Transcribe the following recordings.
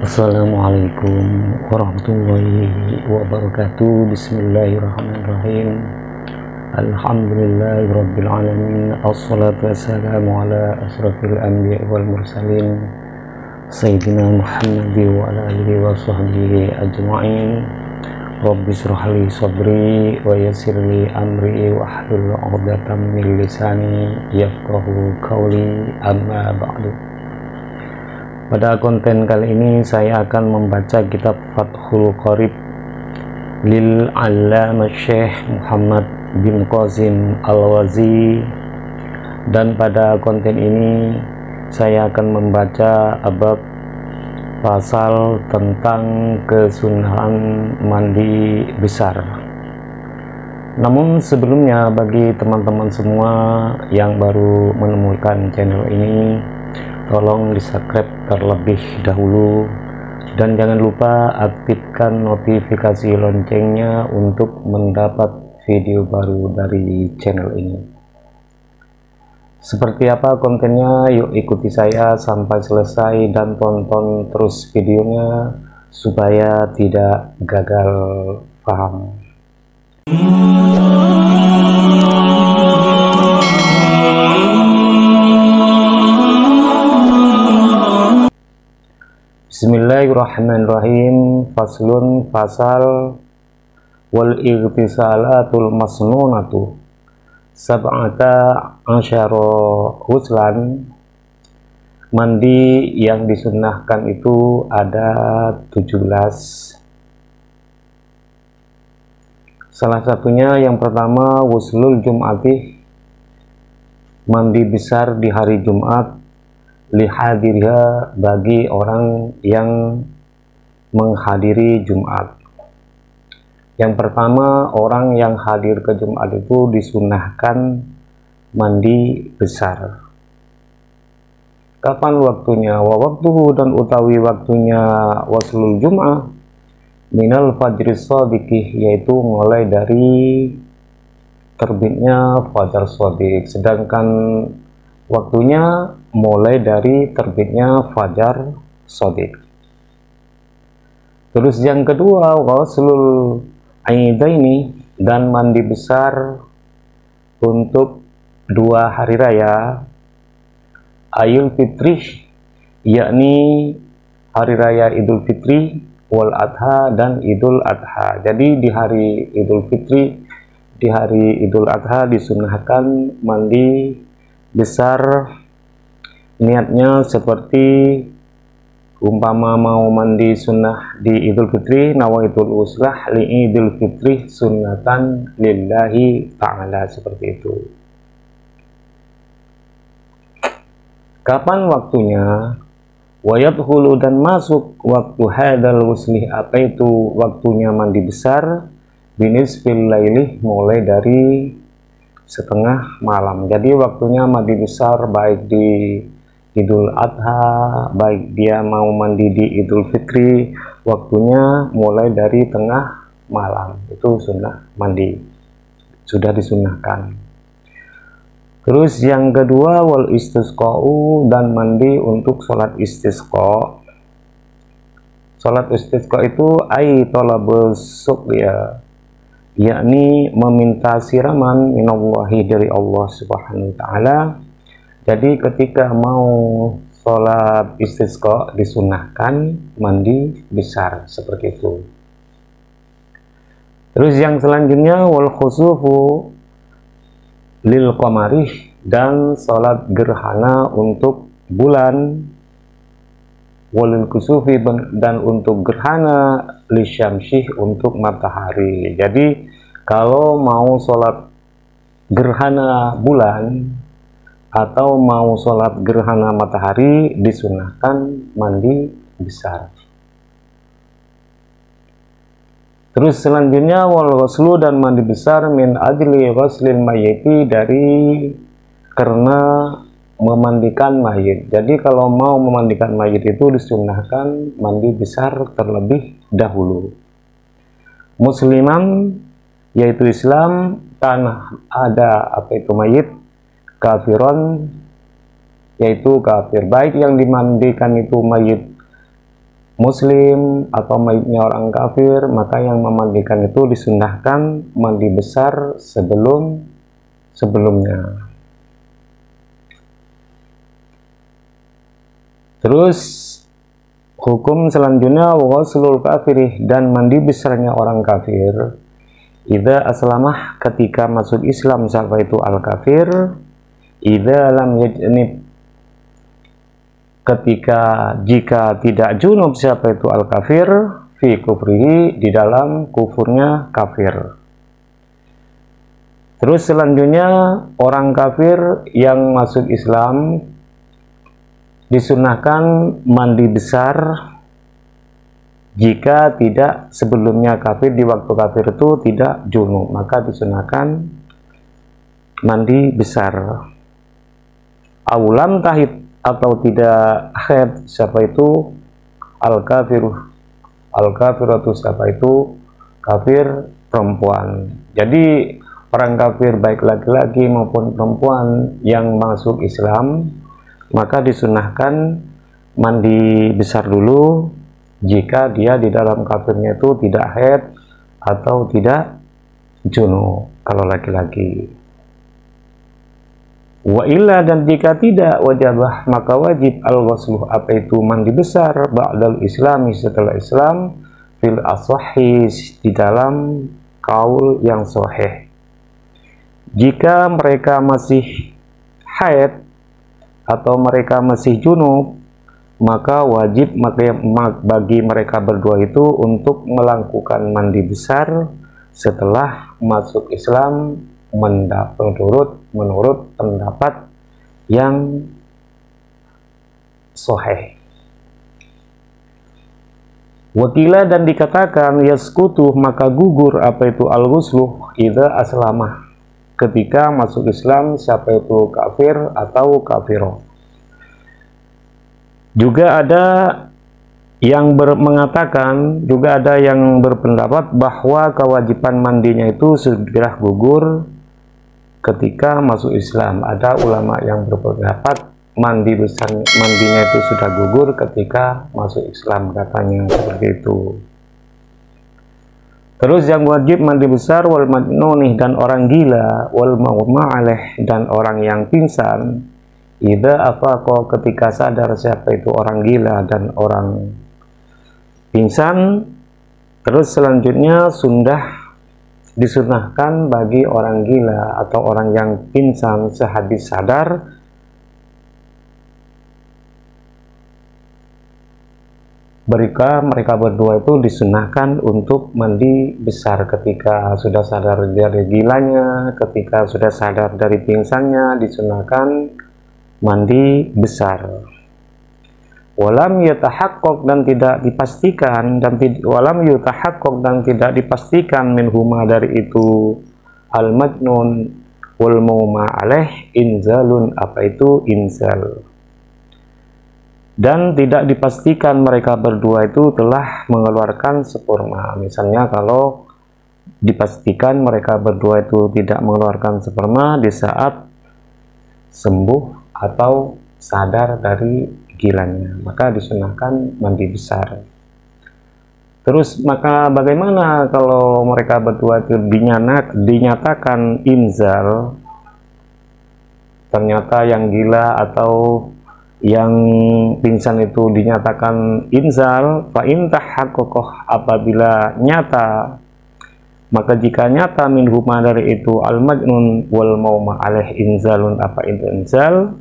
Assalamualaikum warahmatullahi wabarakatuh. Bismillahirrahmanirrahim. Alhamdulillahirabbil alamin. Assalatu wassalamu ala asrafil anbiya wal mursalin sayyidina Muhammad wa ala alihi wa sahbihi ajma'in. Rabbi shrah li sadri wa yassir li amri wa hlul 'uqdatam min lisani yafqahu qawli, amma ba'du. Pada konten kali ini saya akan membaca kitab Fathul Qorib lil Allamah Syekh Muhammad bin Qasim Al-Wazi, dan pada konten ini saya akan membaca bab pasal tentang kesunahan mandi besar. Namun sebelumnya, bagi teman-teman semua yang baru menemukan channel ini, tolong di subscribe terlebih dahulu dan jangan lupa aktifkan notifikasi loncengnya untuk mendapat video baru dari channel ini. Seperti apa kontennya? Yuk ikuti saya sampai selesai dan tonton terus videonya supaya tidak gagal paham. Bismillahirrahmanirrahim. Faslun, fasal. Wal ightisalatul masnunatu sab'ata asyara huslan. Mandi yang disunnahkan itu ada 17. Salah satunya yang pertama wuslul jum'ati, mandi besar di hari Jumat, lihadiriha, bagi orang yang menghadiri Jumat. Yang pertama, orang yang hadir ke Jumat itu disunahkan mandi besar. Kapan waktunya? Wa waktuhu, dan utawi waktunya waslul jum'ah minal fajris shadiqih, yaitu mulai dari terbitnya fajar shadiq, sedangkan waktunya mulai dari terbitnya fajar shadiq. Terus yang kedua, ghuslul aidaini, dan mandi besar untuk dua hari raya, Aidul Fitri, yakni hari raya Idul Fitri, wal Adha, dan Idul Adha. Jadi di hari Idul Fitri, di hari Idul Adha disunahkan mandi besar. Niatnya seperti umpama mau mandi sunnah di Idul Fitri, nawaitul uslah li Idul Fitri sunnatan lillahi ta'ala, seperti itu. Kapan waktunya? Wayadkhulu, dan masuk waktu hadal wuslih, apa itu waktunya mandi besar, binisfil lailih, mulai dari setengah malam. Jadi waktunya mandi besar baik di Idul Adha, baik dia mau mandi di Idul Fitri, waktunya mulai dari tengah malam. Itu sunnah mandi, sudah disunahkan. Terus yang kedua, wal istisqa'u, dan mandi untuk sholat istisqa. Sholat istisqa itu ai talabus suqya, yakni meminta siraman minallahi, dari Allah subhanahu wa ta'ala. Jadi ketika mau sholat istisqa disunahkan mandi besar, seperti itu. Terus yang selanjutnya, wal khusufu lil qamarih, dan sholat gerhana untuk bulan, walil kusufi, dan untuk gerhana lisyamsyih, untuk matahari. Jadi kalau mau sholat gerhana bulan atau mau sholat gerhana matahari disunahkan mandi besar. Terus selanjutnya, wal ghuslu, dan mandi besar min ajli ghuslil mayyiti, dari karena memandikan mayit. Jadi kalau mau memandikan mayit itu disunahkan mandi besar terlebih dahulu. Musliman, yaitu Islam, tanah ada apa itu mayit, kafiron, yaitu kafir, baik yang dimandikan itu mayit muslim atau mayitnya orang kafir, maka yang memandikan itu disunnahkan mandi besar sebelumnya. Terus hukum selanjutnya ghuslul kafir, dan mandi besarnya orang kafir. Idza aslamah, ketika masuk Islam siapa itu al-kafir. Idza lam yajnib, jika tidak junub siapa itu al-kafir, fi kufrihi, di dalam kufurnya kafir. Terus selanjutnya orang kafir yang masuk Islam disunahkan mandi besar jika tidak sebelumnya kafir, di waktu kafir itu tidak junub, maka disunahkan mandi besar. Aulam tahid, atau tidak haid siapa itu al-kafir atau siapa itu kafir perempuan. Jadi orang kafir baik laki-laki maupun perempuan yang masuk Islam, maka disunahkan mandi besar dulu jika dia di dalam kafirnya itu tidak haid atau tidak junub kalau laki-laki. Wa illa, dan jika tidak, wajabah, maka wajib al-ghusluh, apa itu mandi besar, ba'dal islami, setelah Islam, fil asahhi, di dalam kaul yang sahih. Jika mereka masih haid atau mereka masih junub, maka wajib bagi mereka berdua itu untuk melakukan mandi besar setelah masuk Islam, menurut pendapat yang sahih. Wakila, dan dikatakan yaskutu, maka gugur apa itu al-ghusluh idza aslamah, ketika masuk Islam siapa itu kafir atau kafiro. Juga ada yang mengatakan, juga ada yang berpendapat bahwa kewajiban mandinya itu sudah gugur ketika masuk Islam. Ada ulama yang berpendapat mandinya itu sudah gugur ketika masuk Islam, katanya seperti itu. Terus yang wajib mandi besar wal majnunih, dan orang gila, wal maghma alaih, dan orang yang pingsan, idza afaqa, ketika sadar siapa itu orang gila dan orang pingsan. Terus selanjutnya disunahkan bagi orang gila atau orang yang pingsan sehabis sadar mereka berdua itu disunahkan untuk mandi besar ketika sudah sadar dari gilanya, ketika sudah sadar dari pingsannya, disunahkan mandi besar. Walam yatahaqqaq, dan tidak dipastikan, dan tidak dipastikan minhuma, dari itu al-majnun wal maghma alaih, inzalun, apa itu inzal. Dan tidak dipastikan mereka berdua itu telah mengeluarkan sperma. Misalnya kalau dipastikan mereka berdua itu tidak mengeluarkan sperma di saat sembuh atau sadar dari gilanya, maka disunahkan mandi besar. Terus maka bagaimana kalau mereka berdua itu dinyatakan inzal, ternyata yang gila atau yang pingsan itu dinyatakan inzal, fa in tahaqqaq, apabila nyata, maka jika nyata minhuma, dari itu al-majnun wal maghma alaih inzalun, apa itu inzal,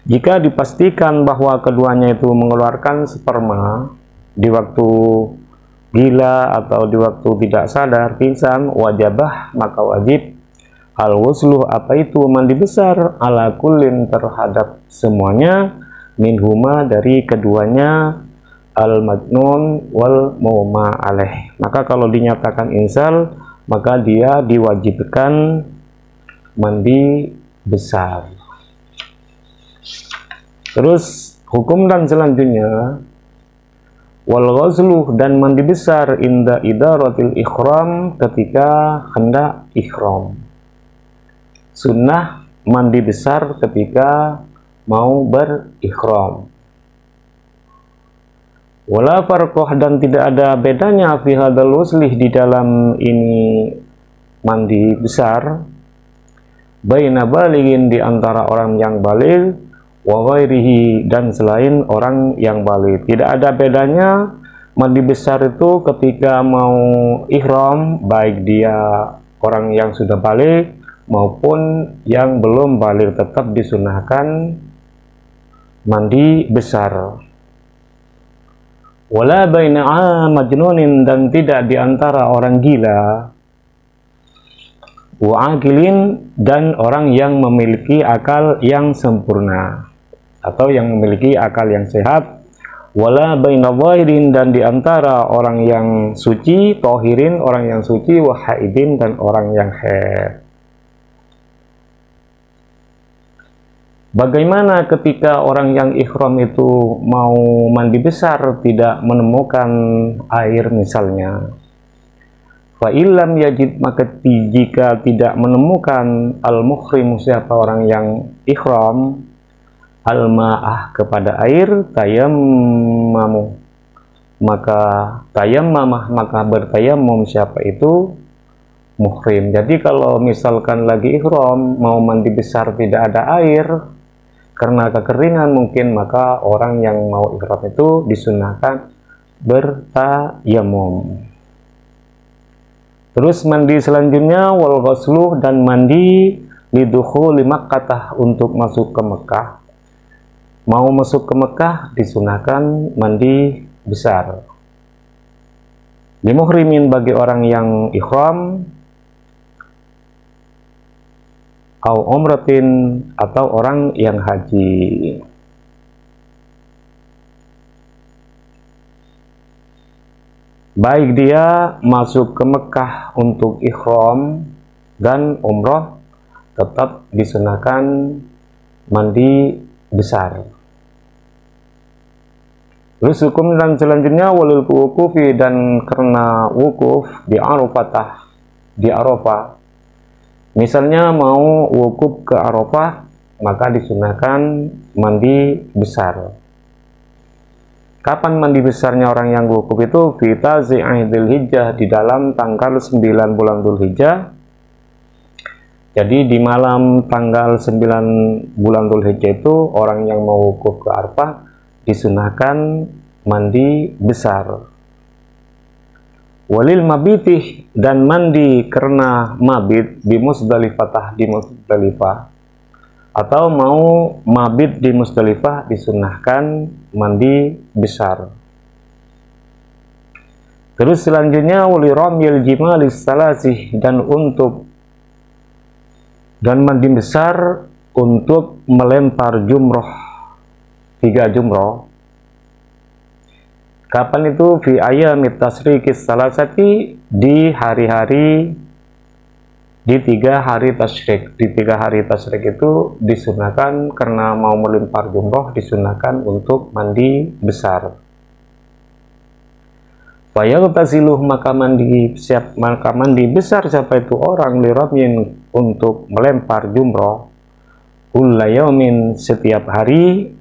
jika dipastikan bahwa keduanya itu mengeluarkan sperma di waktu gila atau di waktu tidak sadar pingsan, wajabah, maka wajib al-ghusluh, apa itu mandi besar, ala kullin, terhadap semuanya, minhuma, dari keduanya, al-majnun wal maghma alaih. Maka kalau dinyatakan inzal, maka dia diwajibkan mandi besar. Terus hukum dan selanjutnya wal ghusluh, dan mandi besar inda idaratil ikhram, ketika hendak ikhram. Sunnah mandi besar ketika mau berikhram. Wala farqah, dan tidak ada bedanya fi hadzal ghuslih di dalam ini mandi besar, baina balighin di antara orang yang baligh wa ghairihi dan selain orang yang baligh. Tidak ada bedanya mandi besar itu ketika mau ihram, baik dia orang yang sudah baligh maupun yang belum baligh, tetap disunahkan mandi besar. Wala baina majnunin, dan tidak diantara orang gila, wa aqilin, dan orang yang memiliki akal yang sempurna atau yang memiliki akal yang sehat. Wala baina zahirin, dan diantara orang yang suci, tohirin orang yang suci, wa haidin, dan orang yang haid. Bagaimana ketika orang yang ihram itu mau mandi besar tidak menemukan air misalnya? Fa illam yajid, maka jika tidak menemukan al-muhrim, siapa orang yang ihram, al-ma'ah, kepada air, tayammamu, maka tayammamah, maka bertayamum siapa itu muhrim. Jadi kalau misalkan lagi ihram mau mandi besar tidak ada air karena kekeringan mungkin, maka orang yang mau ihram itu disunahkan bertayamum. Terus mandi selanjutnya wal ghuslu, dan mandi lidukhuli Makkah, untuk masuk ke Mekah. Mau masuk ke Mekah disunahkan mandi besar. Limuhrimin, bagi orang yang ihram, au umratin, atau orang yang haji. Baik dia masuk ke Mekah untuk ihram dan umrah, tetap disunahkan mandi besar. Terus hukum dan selanjutnya walil wukufi, dan karena wukuf di Arafah, di Arafah. Misalnya mau wukuf ke Arafah, maka disunahkan mandi besar. Kapan mandi besarnya orang yang wukuf itu? Fi tazi'i Dzulhijjah, di dalam tanggal 9 bulan Dzulhijjah. Jadi di malam tanggal 9 bulan Dzulhijjah itu orang yang mau wukuf ke Arafah disunahkan mandi besar. Walil mabitih, dan mandi karena mabit di Musdalifah, di Musdalifah, atau mau mabit di Musdalifah disunahkan mandi besar. Terus selanjutnya wali ramyil jimalis salasih, dan mandi besar untuk melempar jumroh, 3 jumroh. Kapan itu? Fi ayamit tasyrikis salasati, di hari-hari, di 3 hari tasyrik. Di 3 hari tasyrik itu disunahkan, karena mau melempar jumroh disunahkan untuk mandi besar. Fayaghtasiluh, maka mandi besar siapa itu orang liramyin, untuk melempar jumroh, kulla yaumin, setiap hari,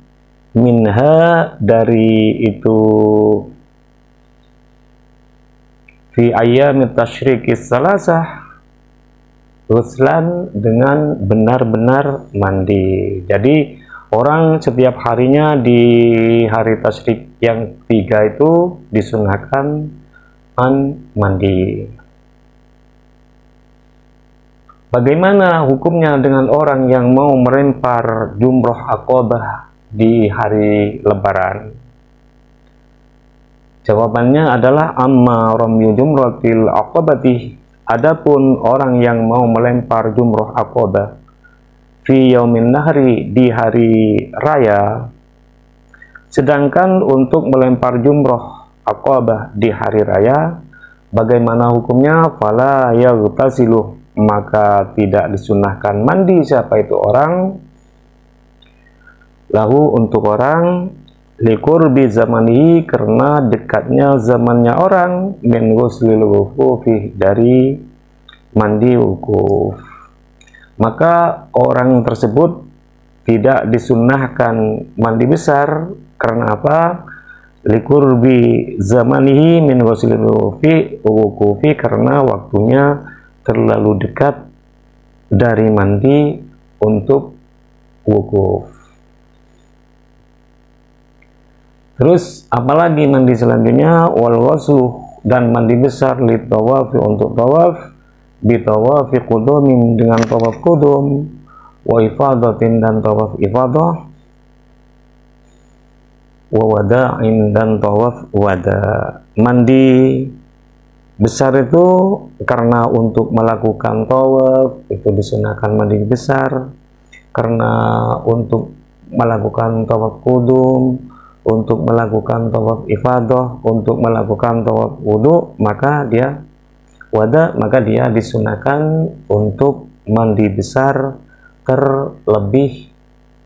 minha, dari itu, fi ayyamit tasyrikis salasah, ghuslan, dengan benar-benar mandi. Jadi orang setiap harinya di hari tasyrik yang 3 itu disunahkan mandi. Bagaimana hukumnya dengan orang yang mau melempar jumroh Aqabah di hari Lebaran? Jawabannya adalah amma ramyu jumratil aqabati, adapun orang yang mau melempar jumroh Aqabah fi yaumin nahri, di hari raya, sedangkan untuk melempar jumroh Aqabah di hari raya, bagaimana hukumnya? Fala yaghtasilu, maka tidak disunahkan mandi siapa itu orang, lahu, untuk orang, liqurbi zamanihi, karena dekatnya zamannya orang, min ghuslil wukufi, dari mandi wukuf. Maka orang tersebut tidak disunahkan mandi besar. Karena apa? liqurbi zamanihi min ghuslil wuqufi, karena waktunya terlalu dekat dari mandi untuk wukuf. Terus apalagi mandi selanjutnya, wal ghuslu, dan mandi besar, li tawafi, untuk tawaf, bi tawafi qudumin, dengan tawaf qudum, wa ifadatin, dan tawaf ifadah, wa wada'in, dan tawaf wada. Mandi besar itu karena untuk melakukan tawaf itu disunahkan mandi besar, karena untuk melakukan tawaf qudum, untuk melakukan tawaf ifadah, untuk melakukan tawaf wudu, maka dia wada, maka dia disunahkan untuk mandi besar terlebih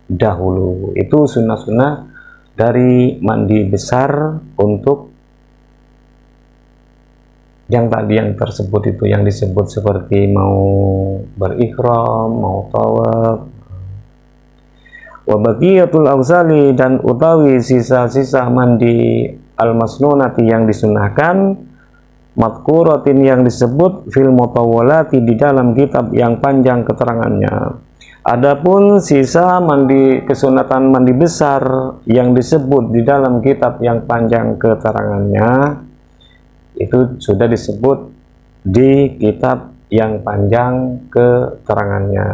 dahulu. Itu sunnah-sunnah dari mandi besar untuk yang tadi yang tersebut, itu yang disebut seperti mau berihram, mau tawaf. Wa baqiyatul awsali, dan utawi sisa-sisa mandi al-masnunati yang disunahkan, madkuratin, yang disebut fil mutawwalati, di dalam kitab yang panjang keterangannya. Adapun sisa mandi kesunatan mandi besar yang disebut di dalam kitab yang panjang keterangannya, itu sudah disebut di kitab yang panjang keterangannya.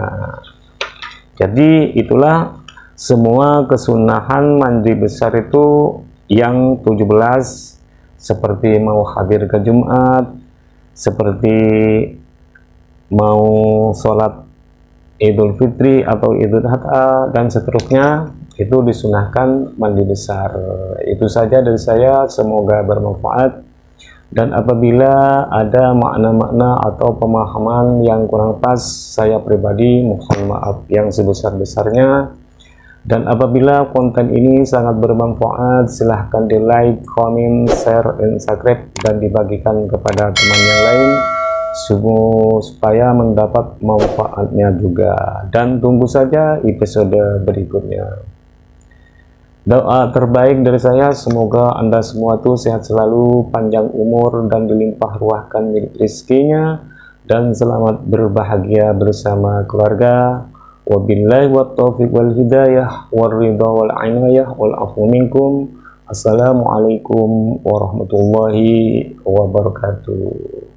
Jadi itulah semua kesunahan mandi besar itu yang 17, seperti mau hadir ke Jumat, seperti mau sholat Idul Fitri atau Idul Adha dan seterusnya, itu disunahkan mandi besar. Itu saja dari saya, semoga bermanfaat. Dan apabila ada makna-makna atau pemahaman yang kurang pas, saya pribadi mohon maaf yang sebesar-besarnya. Dan apabila konten ini sangat bermanfaat, silahkan di like, comment, share, dan subscribe, dan dibagikan kepada teman yang lain supaya mendapat manfaatnya juga. Dan tunggu saja episode berikutnya. Doa terbaik dari saya, semoga Anda semua tuh sehat selalu, panjang umur, dan dilimpah ruahkan rezekinya, dan selamat berbahagia bersama keluarga. Wabillahi wa taufiq wal hidayah wal ridha wal inayah wal afu minkum. Assalamualaikum warahmatullahi wabarakatuh.